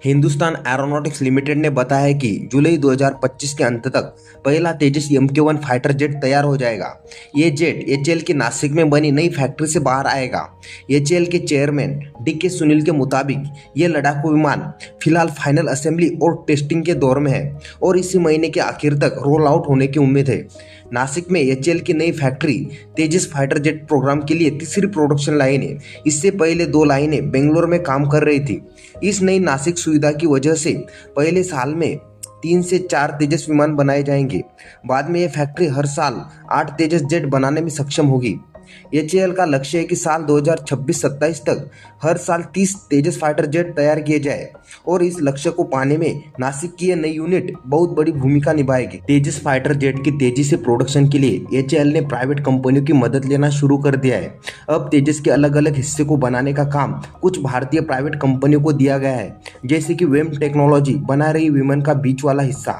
Hindustan aeronautics limited ने बताया है कि जुलाई 2025 के अंत तक पहला तेजस MK1 फाइटर जेट तैयार हो जाएगा। ये जेट एचएएल की नासिक में बनी नई फैक्ट्री से बाहर आएगा। एचएएल के चेयरमैन DK सुनील के मुताबिक ये लड़ाकू विमान फिलहाल फाइनल असेंबली और टेस्टिंग के दौर में है और इसी महीने के आखिर तक रोल आउट होने की उम्मीद है। नासिक में एचएएल की नई फैक्ट्री तेजस फाइटर जेट प्रोग्राम के लिए तीसरी प्रोडक्शन लाइन है। इससे पहले 2 लाइनें बेंगलोर में काम कर रही थी। इस नई नासिक सुविधा की वजह से पहले साल में 3 से 4 तेजस विमान बनाए जाएंगे। बाद में यह फैक्ट्री हर साल 8 तेजस जेट बनाने में सक्षम होगी। एचएएल का लक्ष्य है कि साल 2026-27 तक हर साल 30 तेजस फाइटर जेट तैयार किए जाए और इस लक्ष्य को पाने में नासिक की यह नई यूनिट बहुत बड़ी भूमिका निभाएगी। तेजस फाइटर जेट की तेजी से प्रोडक्शन के लिए एचएएल ने प्राइवेट कंपनियों की मदद लेना शुरू कर दिया है। अब तेजस के अलग अलग हिस्से को बनाने का काम कुछ भारतीय प्राइवेट कंपनियों को दिया गया है, जैसे कि वेम टेक्नोलॉजी बना रही विमान का बीच वाला हिस्सा,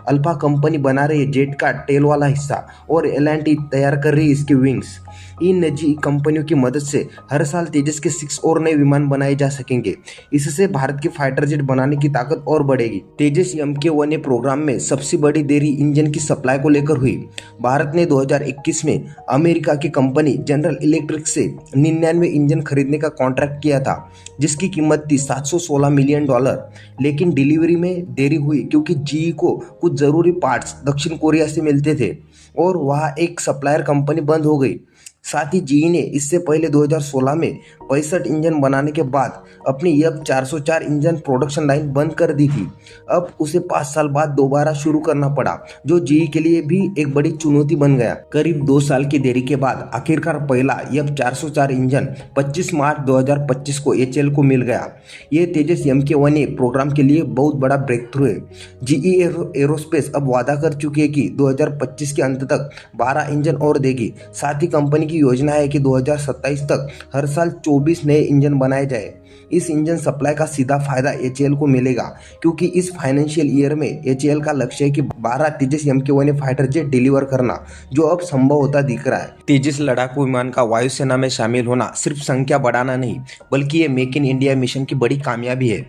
अल्फा कंपनी बना रही जेट का टेल वाला हिस्सा और L&T तैयार कर रही इसके विंग्स। इन निजी कंपनियों की मदद से हर साल तेजस के 6 और नए विमान बनाए जा सकेंगे। इससे भारत की फाइटर जेट बनाने की ताकत और बढ़ेगी। तेजस MK1 प्रोग्राम में सबसे बड़ी देरी इंजन की सप्लाई को लेकर हुई। भारत ने 2021 में अमेरिका की कंपनी जनरल इलेक्ट्रिक से 99 इंजन खरीदने का कॉन्ट्रैक्ट किया था, जिसकी कीमत थी $716 मिलियन। लेकिन डिलीवरी में देरी हुई क्योंकि GE को कुछ जरूरी पार्ट्स दक्षिण कोरिया से मिलते थे और वहाँ एक सप्लायर कंपनी बंद हो गई। साथ ही GE ने इससे पहले 2016 में 65 इंजन बनाने के बाद अपनी F404 इंजन प्रोडक्शन लाइन बंद कर दी थी। अब उसे 5 साल बाद दोबारा शुरू करना पड़ा, जो GE के लिए भी एक बड़ी चुनौती बन गया। करीब 2 साल की देरी के बाद आखिरकार पहला F404 इंजन 25 मार्च 2025 को एचएएल को मिल गया। ये तेजस MK1 प्रोग्राम के लिए बहुत बड़ा ब्रेक थ्रू है। GE एरोस्पेस अब वादा कर चुकी है कि 2025 के अंत तक 12 इंजन और देगी। साथ ही कंपनी की योजना है कि 2027 तक हर साल 24 नए इंजन बनाए जाए। इस इंजन सप्लाई का सीधा फायदा एचएएल को मिलेगा, क्योंकि इस फाइनेंशियल ईयर में एचएएल का लक्ष्य है कि 12 तेजस MK1 फाइटर जेट डिलीवर करना, जो अब संभव होता दिख रहा है। तेजस लड़ाकू विमान का वायुसेना में शामिल होना सिर्फ संख्या बढ़ाना नहीं, बल्कि ये मेक इन इंडिया मिशन की बड़ी कामयाबी है।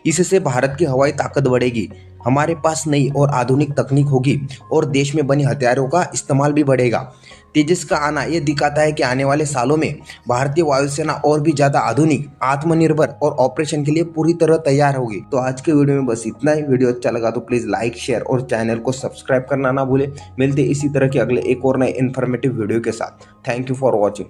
इससे भारत की हवाई ताकत बढ़ेगी, हमारे पास नई और आधुनिक तकनीक होगी और देश में बने हथियारों का इस्तेमाल भी बढ़ेगा। तेजस का आना यह दिखाता है कि आने वाले सालों में भारतीय वायुसेना और भी ज्यादा आधुनिक, आत्मनिर्भर और ऑपरेशन के लिए पूरी तरह तैयार होगी। तो आज के वीडियो में बस इतना ही। वीडियो अच्छा लगा तो प्लीज लाइक, शेयर और चैनल को सब्सक्राइब करना ना भूले। मिलते इसी तरह के अगले एक और नए इन्फॉर्मेटिव वीडियो के साथ। Thank you for watching.